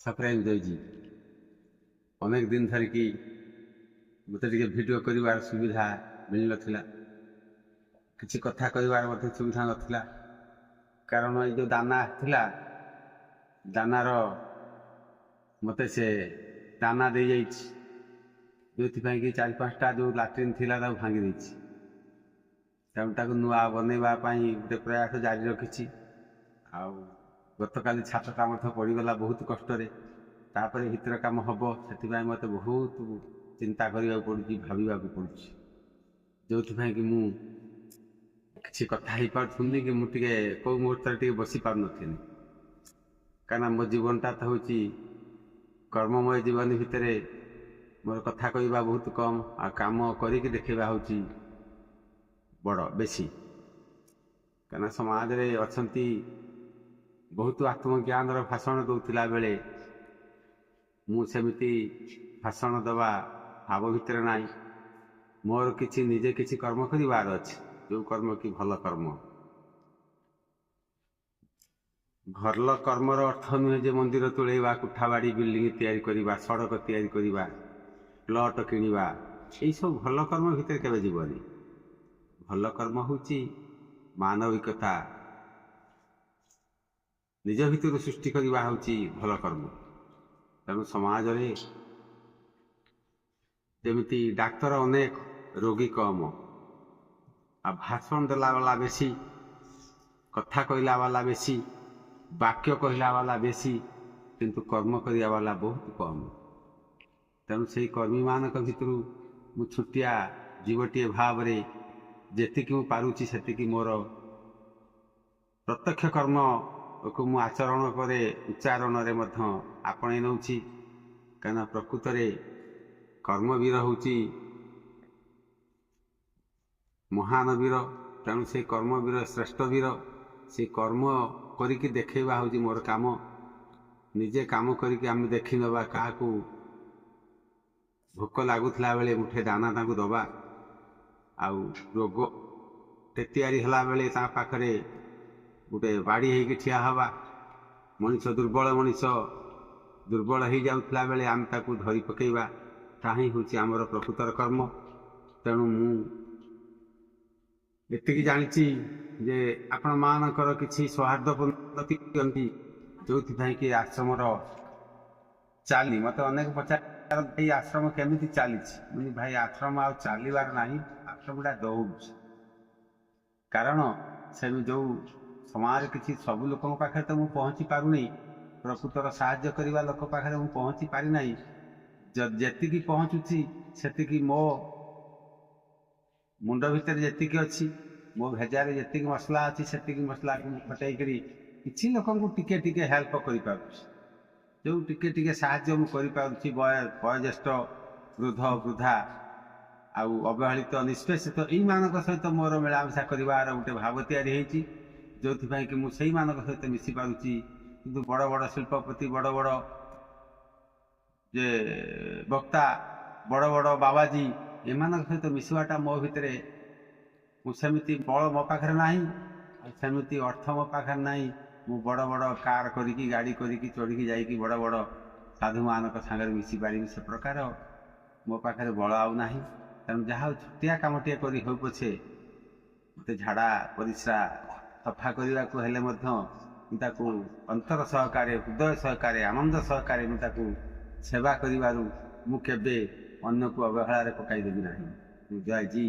ସପ୍ରାଇମ୍ ଦେଉଛି। ଅନେକ ଦିନ ଧରିକି ମୋତେ ଟିକେ ଭିଡ଼ିଓ କରିବାର ସୁବିଧା ମିଳିନଥିଲା, କିଛି କଥା କହିବାର ମଧ୍ୟ ସୁବିଧା ନଥିଲା। କାରଣ ଏଇ ଯେଉଁ ଦାନା ଥିଲା, ଦାନାର ମୋତେ ସେ ଦାନା ଦେଇଯାଇଛି, ଯେଉଁଥିପାଇଁ କି 4-5ଟା ଯେଉଁ ଲାଟ୍ରିନ୍ ଥିଲା ତାକୁ ଭାଙ୍ଗି ଦେଇଛି। ତେଣୁ ତାକୁ ନୂଆ ବନେଇବା ପାଇଁ ଗୋଟେ ପ୍ରୟାସ ଜାରି ରଖିଛି। ଆଉ ଗତକାଲି ଛାତଟା ମଧ୍ୟ ପଡ଼ିଗଲା ବହୁତ କଷ୍ଟରେ। ତାପରେ ଭିତର କାମ ହେବ, ସେଥିପାଇଁ ମୋତେ ବହୁତ ଚିନ୍ତା କରିବାକୁ ପଡ଼ୁଛି, ଭାବିବାକୁ ପଡ଼ୁଛି, ଯେଉଁଥିପାଇଁ କି ମୁଁ କିଛି କଥା ହେଇପାରୁଥିଲି କି ମୁଁ ଟିକେ କେଉଁ ମୁହୂର୍ତ୍ତରେ ଟିକେ ବସିପାରୁନଥିଲି। କାରଣ ମୋ ଜୀବନଟା ତ ହେଉଛି କର୍ମମୟ ଜୀବନ ଭିତରେ ମୋର କଥା କହିବା ବହୁତ କମ୍, ଆଉ କାମ କରିକି ଦେଖାଇବା ହେଉଛି ବଡ଼ ବେଶୀ। କାରଣ ସମାଜରେ ଅଛନ୍ତି ବହୁତ ଆତ୍ମଜ୍ଞାନର ଭାଷଣ ଦେଉଥିଲା ବେଳେ ମୁଁ ସେମିତି ଭାଷଣ ଦେବା ଭାବ ଭିତରେ ନାହିଁ। ମୋର ନିଜେ କିଛି କର୍ମ କରିବାର ଅଛି, ଯେଉଁ କର୍ମ କି ଭଲ କର୍ମ। ଭଲ କର୍ମର ଅର୍ଥ ନୁହେଁ ଯେ ମନ୍ଦିର ତୋଳେଇବା, କୋଠାବାଡ଼ି ବିଲ୍ଡିଂ ତିଆରି କରିବା, ସଡ଼କ ତିଆରି କରିବା, ପ୍ଲଟ କିଣିବା, ଏଇସବୁ ଭଲ କର୍ମ ଭିତରେ କେବେ ଯିବନି। ଭଲ କର୍ମ ହେଉଛି ମାନବିକତା, ନିଜ ଭିତରୁ ସୃଷ୍ଟି କରିବା ହେଉଛି ଭଲ କର୍ମ। ତେଣୁ ସମାଜରେ ଯେମିତି ଡାକ୍ତର ଅନେକ, ରୋଗୀ କମ, ଆଉ ଭାଷଣ ଦେଲା ବାଲା ବେଶୀ, କଥା କହିଲା ବାଲା ବେଶୀ, ବାକ୍ୟ କହିଲା ବାଲା ବେଶୀ, କିନ୍ତୁ କର୍ମ କରିବା ବାଲା ବହୁତ କମ୍। ତେଣୁ ସେହି କର୍ମୀମାନଙ୍କ ଭିତରୁ ମୁଁ ଛୋଟିଆ ଜୀବଟିଏ ଭାବରେ ଯେତିକି ମୁଁ ପାରୁଛି ସେତିକି ମୋର ପ୍ରତ୍ୟକ୍ଷ କର୍ମକୁ ମୁଁ ଆଚରଣ କରେ, ଉଚ୍ଚାରଣରେ ମଧ୍ୟ ଆପଣେଇ ନେଉଛି। କାରଣ ପ୍ରକୃତରେ କର୍ମବୀର ହେଉଛି ମହାନ ବୀର। ତେଣୁ ସେ କର୍ମବୀର ଶ୍ରେଷ୍ଠ ବୀର। ସେ କର୍ମ କରିକି ଦେଖାଇବା ହେଉଛି ମୋର କାମ। ନିଜେ କାମ କରିକି ଆମେ ଦେଖିନେବା, କାହାକୁ ଭୋକ ଲାଗୁଥିଲା ବେଳେ ମୁଠେ ଦାନା ତାଙ୍କୁ ଦେବା, ଆଉ ରୋଗଟେ ତିଆରି ହେଲା ବେଳେ ତା ପାଖରେ ଗୋଟେ ବାଡ଼ି ହେଇକି ଠିଆ ହେବା। ମଣିଷ ଦୁର୍ବଳ ହେଇଯାଉଥିଲା ବେଳେ ଆମେ ତାକୁ ଧରି ପକାଇବା, ତାହା ହିଁ ହେଉଛି ଆମର ପ୍ରକୃତର କର୍ମ। ତେଣୁ ମୁଁ ଏତିକି ଜାଣିଛି ଯେ ଆପଣମାନଙ୍କର କିଛି ସୌହାର୍ଦ୍ଦ୍ୟପୂର୍ଣ୍ଣ ଦିଅନ୍ତି, ଯେଉଁଥିପାଇଁ କି ଆଶ୍ରମର ଚାଲି ମୋତେ ଅନେକ ପଚାରନ୍ତି ଏଇ ଆଶ୍ରମ କେମିତି ଚାଲିଛି। ମୁଁ ଭାଇ, ଆଶ୍ରମ ଆଉ ଚାଲିବାର ନାହିଁ, ଆଶ୍ରମଟା ଦୌଡ଼ୁଛି। କାରଣ ଯେଉଁ ସମାଜ କିଛି ସବୁ ଲୋକଙ୍କ ପାଖରେ ତ ମୁଁ ପହଞ୍ଚି ପାରୁନି, ପ୍ରକୃତର ସାହାଯ୍ୟ କରିବା ଲୋକ ପାଖରେ ମୁଁ ପହଞ୍ଚି ପାରିନାହିଁ। ଯେତିକି ପହଞ୍ଚୁଛି ସେତିକି ମୋ ମୁଣ୍ଡ ଭିତରେ ଯେତିକି ଅଛି, ମୋ ଭେଜାରେ ଯେତିକି ମସଲା ଅଛି, ସେତିକି ମସଲାକୁ ମୁଁ ଫଟେଇକରି କିଛି ଲୋକଙ୍କୁ ଟିକେ ଟିକେ ହେଲ୍ପ କରିପାରୁଛି। ଯେଉଁ ଟିକେ ଟିକେ ସାହାଯ୍ୟ ମୁଁ କରିପାରୁଛି, ବୟୋଜ୍ୟେଷ୍ଠ, ବୃଦ୍ଧ ବୃଦ୍ଧା ଆଉ ଅବହେଳିତ ନିଷ୍ପେଷିତ, ଏଇମାନଙ୍କ ସହିତ ମୋର ମିଳାମିଶା କରିବାର ଗୋଟେ ଭାବ ତିଆରି ହେଇଛି, ଯେଉଁଥିପାଇଁ କି ମୁଁ ସେଇମାନଙ୍କ ସହିତ ମିଶି ପାରୁଛି। କିନ୍ତୁ ବଡ଼ ବଡ଼ ଶିଳ୍ପପତି, ବଡ଼ ବଡ଼ ଯେ ବକ୍ତା, ବଡ଼ ବଡ଼ ବାବାଜୀ, ଏମାନଙ୍କ ସହିତ ମିଶିବାଟା ମୋ ଭିତରେ, ମୁଁ ସେମିତି ବଳ ମୋ ପାଖରେ ନାହିଁ, ଆଉ ସେମିତି ଅର୍ଥ ମୋ ପାଖରେ ନାହିଁ। ମୁଁ ବଡ଼ ବଡ଼ କାର୍ କରିକି, ଗାଡ଼ି କରିକି, ଚଢ଼ିକି ଯାଇକି ବଡ଼ ବଡ଼ ସାଧୁମାନଙ୍କ ସାଙ୍ଗରେ ମିଶିପାରିବି, ସେ ପ୍ରକାର ମୋ ପାଖରେ ବଳ ଆଉ ନାହିଁ। ତେଣୁ ଯାହା ହଉ ଛୋଟିଆ କାମଟିଏ କରି ହେଉ ପଛେ, ମୋତେ ଝାଡ଼ା ପରିସ୍ରା ସଫା କରିବାକୁ ହେଲେ ମଧ୍ୟ ମୁଁ ତାକୁ ଅନ୍ତର ସହକାରେ, ହୃଦୟ ସହକାରେ, ଆନନ୍ଦ ସହକାରେ ମୁଁ ତାକୁ ସେବା କରିବାରୁ ମୁଁ କେବେ ଅନ୍ୟକୁ ଅବହେଳାରେ ପକାଇଦେବି ନାହିଁ। ଜୟ ଜୀ।